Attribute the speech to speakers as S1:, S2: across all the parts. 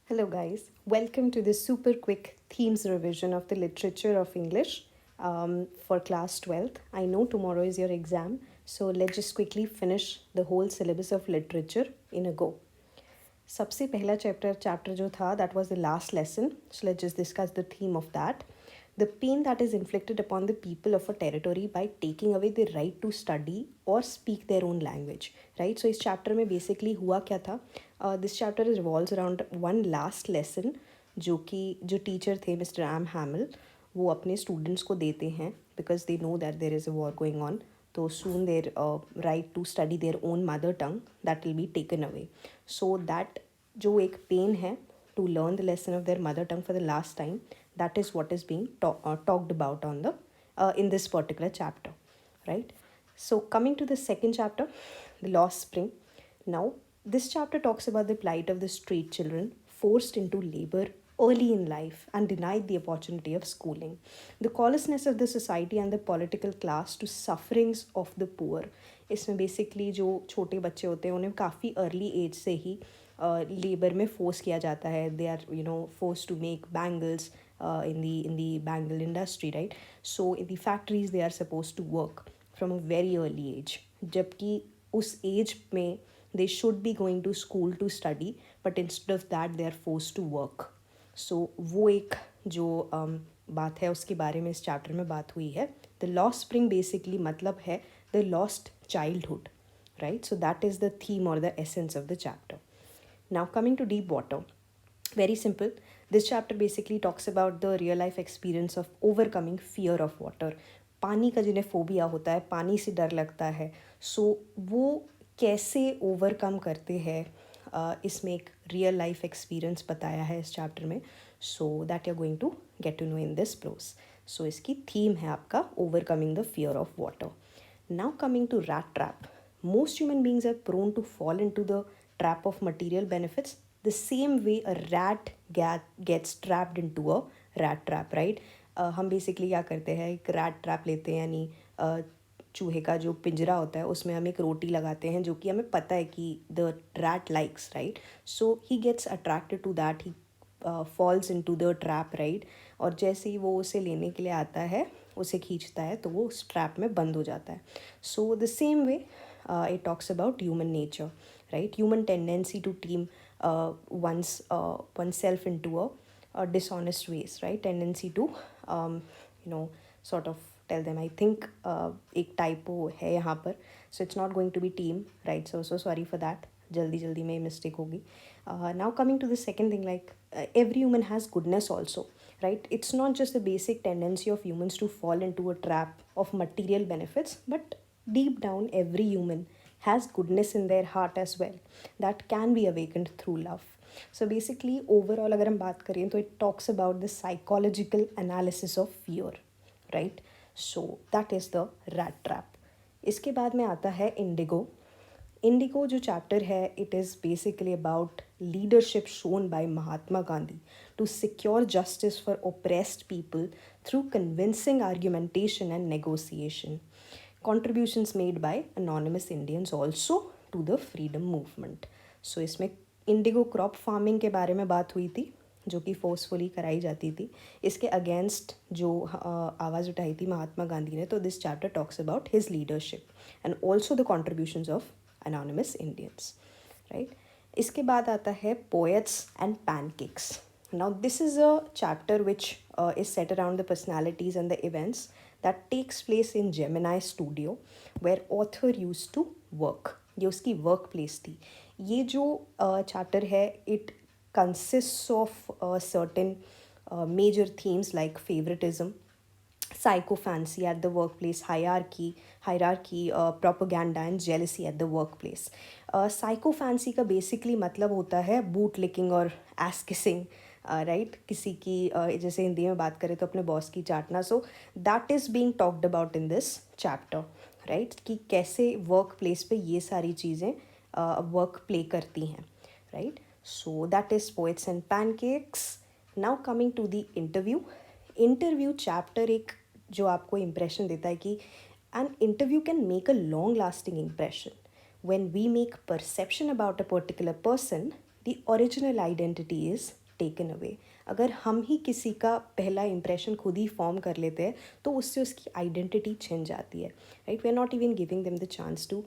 S1: Hello, guys. Welcome to this super quick themes revision of the literature of English for class 12th. I know tomorrow is your exam, so let's just quickly finish the whole syllabus of literature in a go. सबसे पहला chapter जो था, that was the last lesson. So let's just discuss the theme of that. The pain that is inflicted upon the people of a territory by taking away the right to study or speak their own language, right? So इस chapter में basically हुआ क्या था? This chapter revolves around one last lesson जो teacher थे mister M हैमिल वो अपने students को देते हैं because they know that there is a war going on. तो soon their right to study their own mother tongue that will be taken away. So that जो एक pain है to learn the lesson of their mother tongue for the last time, that is what is being talked about on the in this particular chapter, right? So coming to the second chapter, the lost spring. Now this chapter talks about the plight of the street children forced into labor early in life and denied the opportunity of schooling, the callousness of the society and the political class to sufferings of the poor. इसमें basically जो छोटे बच्चे होते हैं उन्हें काफ़ी early as से ही labour में फोर्स किया जाता है. They are force to make bangles in the bangle industry, right? So in the factories they are supposed to work from a very early age, जबकि उस एज में they should be going to school to study, but instead of that they are forced to work. So वो एक जो बात है उसके बारे में इस चैप्टर में बात हुई है. द लॉस्ट स्प्रिंग बेसिकली मतलब है the lost childhood, right? So that is the theme और the essence of the chapter. Now coming to deep water, very simple. This chapter basically talks about the real life experience of overcoming fear of water. पानी का जिन्हें phobia होता है, पानी से डर लगता है, सो वो कैसे ओवरकम करते हैं, इसमें एक रियल लाइफ एक्सपीरियंस बताया है इस चैप्टर में. So that you are going to get to know in this prose. So इसकी थीम है आपका overcoming the fear of water. Now coming to rat trap. Most human beings are prone to fall into the trap of material benefits the same way a rat gets trapped into a rat trap, right? हम basically क्या करते हैं, एक rat trap लेते हैं, यानी चूहे का जो पिंजरा होता है उसमें हम एक रोटी लगाते हैं जो कि हमें पता है कि the rat likes, right? So he gets attracted to that, he falls into the trap, right? और जैसे ही वो उसे लेने के लिए आता है, उसे खींचता है, तो वो उस ट्रैप में बंद हो जाता है. So the same way it talks about human nature, right? Human tendency to team oneself into a dishonest ways, right? Tendency to sort of tell them, I think एक typo है यहाँ पर, so it's not going to be team, right? So sorry for that. जल्दी में mistake होगी. Now coming to the second thing, like every human has goodness also, right? It's not just the basic tendency of humans to fall into a trap of material benefits, but deep down every human has goodness in their heart as well that can be awakened through love. So basically overall अगर हम बात करें तो it talks about the psychological analysis of fear, right? So that is the rat trap. इसके बाद में आता है इंडिगो. इंडिगो जो चैप्टर है, it is basically about leadership shown by Mahatma Gandhi to secure justice for oppressed people through convincing argumentation and negotiation. Contributions made by anonymous Indians also to the freedom movement. So इसमें Indigo crop farming के बारे में बात हुई थी जो कि forcefully कराई जाती थी. इसके अगेंस्ट जो आवाज़ उठाई थी महात्मा गांधी ने. तो this chapter talks about his leadership and also the contributions of anonymous Indians, right? इसके बाद आता है poets and pancakes. Now this is a chapter which is set around the personalities and the events that takes place in Gemini studio where author used to work. ये उसकी work place थी. ये जो chapter है, it consist of certain major themes like favouritism, psychophancy at the workplace, hierarchy, propaganda and jealousy at the workplace. Psychophancy का basically मतलब होता है बूट लिकिंग और एस किसिंग, राइट? किसी की जैसे हिंदी में बात करें तो अपने बॉस की चाटना. So that is being talked about in this chapter, right? कि कैसे वर्क प्लेस पे ये सारी चीज़ें वर्क प्ले करती हैं, right? So that is poets and pancakes. Now coming to the interview chapter एक जो आपको इम्प्रेशन देता है कि an interview can make a long lasting impression. When we make perception about a particular person, the original identity is taken away. अगर हम ही किसी का पहला इम्प्रेशन खुद ही फॉर्म कर लेते हैं तो उससे उसकी आइडेंटिटी छिन जाती है, right. We are not even giving them the chance to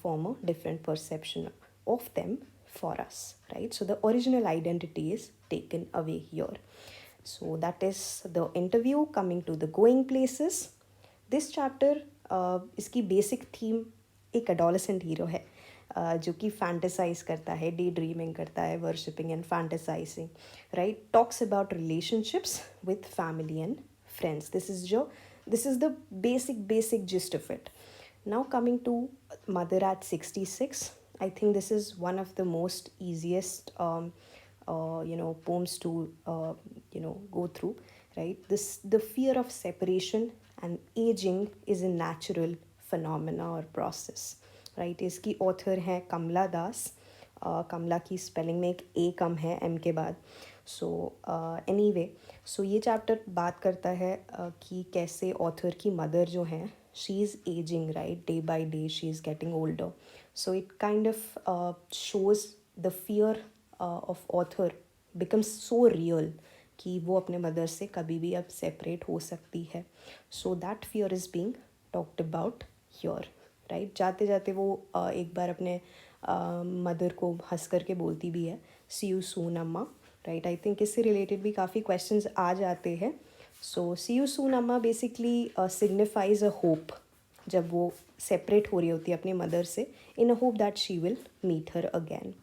S1: form a different perception of them for us, right? So the original identity is taken away here. So that is the interview. Coming to the going places, this chapter, इसकी basic theme एक adolescent hero है, जो कि fantasise करता है, day dreaming करता है, worshipping and fantasising, right. Talks about relationships with family and friends. This is the basic gist of it. Now coming to Mother at 66, I think this is one of the most easiest poems to go through, right. The fear of separation and aging is a natural phenomena or process, right. इसकी author है कमला दास. कमला की spelling में एक ए कम है M के बाद. So anyway, सो ये chapter बात करता है कि कैसे ऑथर की मदर जो हैं, she is aging, right. Day by day she is getting older. So it kind of shows the fear of author becomes so real कि वो अपने मदर से कभी भी अब सेपरेट हो सकती है. So that fear is being talked about here, right. जाते जाते वो एक बार अपने मदर को हंस करके बोलती भी है, सी यू सून अम्मा, राइट. आई थिंक इससे रिलेटेड भी काफ़ी क्वेश्चंस आ जाते हैं. सो सी यू सून अम्मा बेसिकली सिग्निफाइज अ होप, जब वो सेपरेट हो रही होती है अपनी मदर से, in a hope that she will meet her again.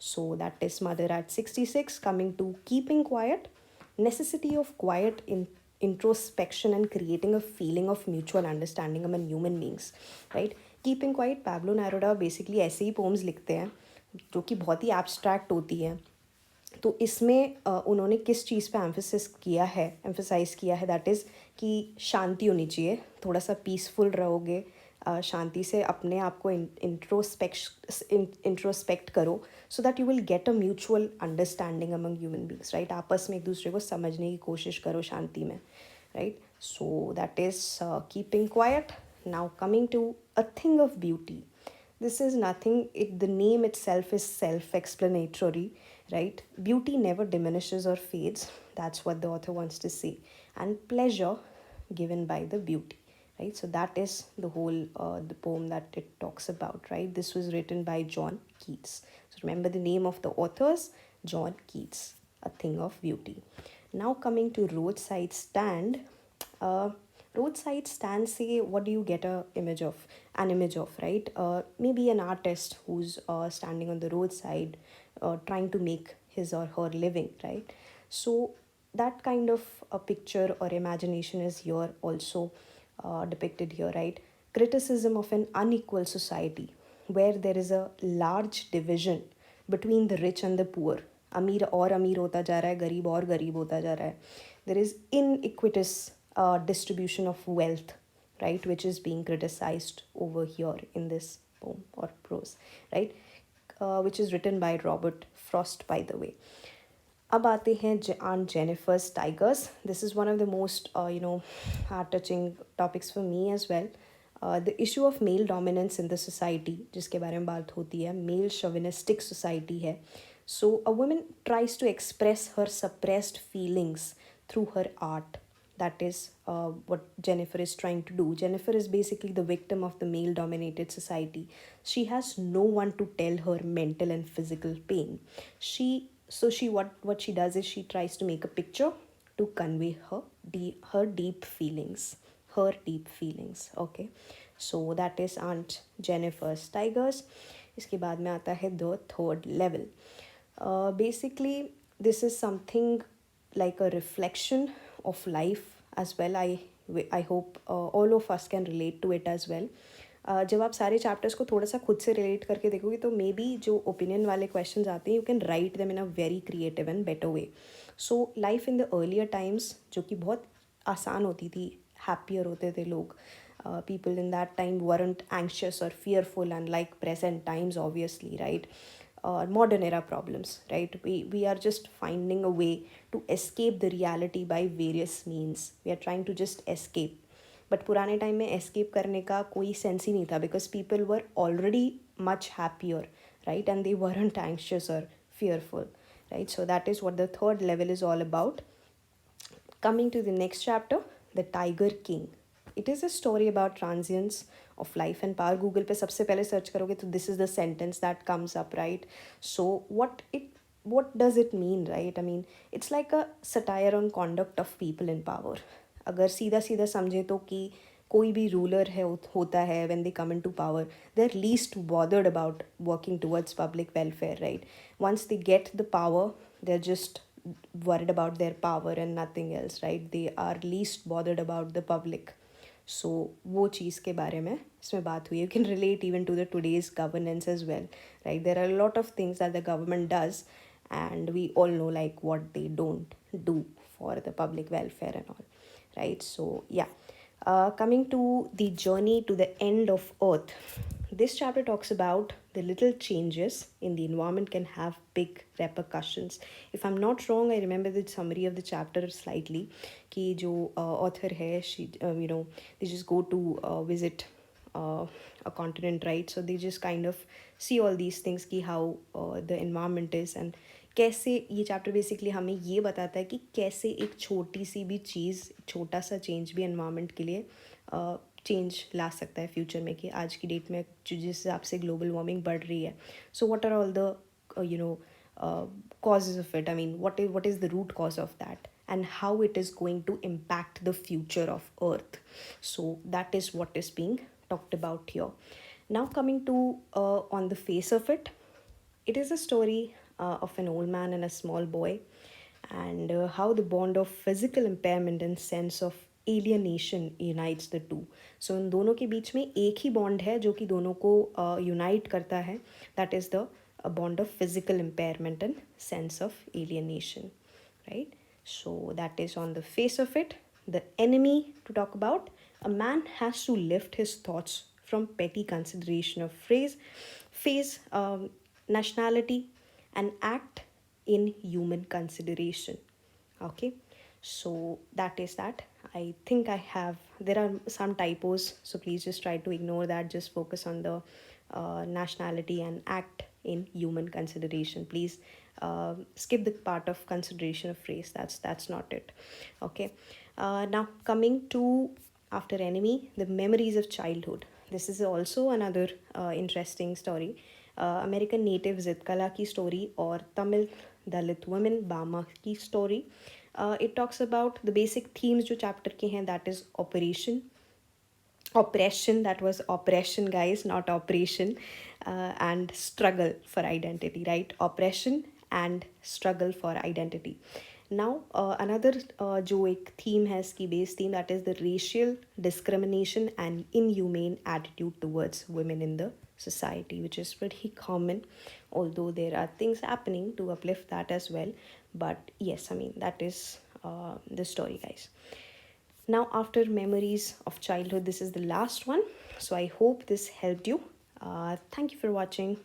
S1: So that is mother at 66. Coming to keeping quiet, necessity of quiet introspection and creating a feeling of mutual understanding among human beings, right. Keeping quiet, Pablo Neruda basically ऐसे ही poems लिखते हैं जो कि बहुत ही abstract होती हैं. तो इसमें उन्होंने किस चीज़ पे एम्फसाइज किया है, दैट इज़ कि शांति होनी चाहिए, थोड़ा सा पीसफुल रहोगे, शांति से अपने आप को इंट्रोस्पेक्ट करो, सो that you will get a mutual understanding among human beings, right. आपस में एक दूसरे को समझने की कोशिश करो शांति में, right. So that is keeping quiet. Now coming to a thing of beauty. This is nothing, the name itself is self-explanatory, right. Beauty never diminishes or fades. That's what the author wants to say. And pleasure given by the beauty, right. So that is the whole the poem that it talks about, right. This was written by John Keats. So remember the name of the authors, John Keats, A Thing of Beauty. Now coming to Roadside Stand. Roadside stand, say, what do you get an image of, right. Maybe an artist who's standing on the roadside, trying to make his or her living, right. So that kind of a picture or imagination is here also depicted here, right. Criticism of an unequal society where there is a large division between the rich and the poor. अमीर और अमीर होता जा रहा है, गरीब और गरीब होता जा रहा है. There is inequitous distribution of wealth, right, which is being criticized over here in this poem or prose, right, which is written by Robert Frost, by the way. अब आते हैं Aunt Jennifer's Tigers. This is one of the most heart-touching topics for me as well. The issue of male dominance in the society, जिसके बारे में बात होती है, male chauvinistic society है. So a woman tries to express her suppressed feelings through her art. That is what Jennifer is trying to do. Jennifer is basically the victim of the male-dominated society. She has no one to tell her mental and physical pain. What she does is she tries to make a picture to convey her deep feelings. Okay. So that is Aunt Jennifer's Tigers. इसके बाद में आता है the third level. Basically, this is something like a reflection of life as well. I hope all of us can relate to it as well. जब आप सारे chapters को थोड़ा सा खुद से रिलेट करके देखोगे तो मे बी जो ओपिनियन वाले क्वेश्चंस आते हैं, you can write them in a very creative and better way. So life in the earlier times, जो कि बहुत आसान होती थी, हैप्पियर होते थे लोग. People in that time weren't anxious or fearful, unlike present times, obviously, right. Modern era problems, right. We are just finding a way to escape the reality by various means. We are trying to just escape. But पुराने time में escape करने का कोई sense ही नहीं था, because people were already much happier, right, and they weren't anxious or fearful, right? So that is what the third level is all about. Coming to the next chapter, the Tiger King. It is a story about transience of life and power. Google पे सबसे पहले search करोगे तो this is the sentence that comes up, right? So what does it mean, right? I mean, it's like a satire on conduct of people in power. अगर सीधा सीधा समझे तो कि कोई भी रूलर है होता है when they come into power, they're least bothered about working towards public welfare, right? Once they get the power, they're just worried about their power and nothing else, right? They are least bothered about the public. So वो चीज़ के बारे में इसमें बात हुई. You can relate even to the today's governance as well, right? There are a lot of things that the government does, and we all know like what they don't do for the public welfare and all, right? So yeah, coming to the journey to the end of Earth. This chapter talks about the little changes in the environment can have big repercussions. If I'm not wrong, I remember the summary of the chapter slightly. कि जो author है, she they just go to visit a continent, right? So they just kind of see all these things कि how the environment is, and कैसे ये chapter basically हमें ये बताता है कि कैसे एक छोटी सी भी चीज़, छोटा सा चेंज भी एनवायरनमेंट के लिए चेंज ला सकता है फ्यूचर में. कि आज की डेट में जिस हिसाब से ग्लोबल वार्मिंग बढ़ रही है, so what are all the causes of it. I mean, what is the root cause of that, and how it is going to impact the future of Earth. So that is what is being talked about here. Now coming to on the face of it, it is a story of an old man and a small boy, and how the bond of physical impairment and sense of alienation unites the two. So इन दोनों के बीच में एक ही bond है जो कि दोनों को unite करता है. That is the bond of physical impairment and sense of alienation, right? So that is on the face of it. The enemy to talk about: a man has to lift his thoughts from petty consideration of phase, nationality, and act in human consideration. Okay, so that is that. I think there are some typos, so please just try to ignore that. Just focus on the nationality and act in human consideration. Please skip the part of consideration of phrase. That's not it. Okay, now coming to after enemy, the memories of childhood. This is also another interesting story. American native Zitkala की story और Tamil Dalit women Bama की story. It talks about the basic themes जो chapter के हैं, that is oppression, that was oppression guys, not operation, and struggle for identity, right? Oppression and struggle for identity. Now another जो एक theme है इसकी base theme, that is the racial discrimination and inhumane attitude towards women in the society, which is pretty common, although there are things happening to uplift that as well. But yes, I mean, that is the story guys. Now after memories of childhood, this is the last one. So I hope this helped you. Thank you for watching.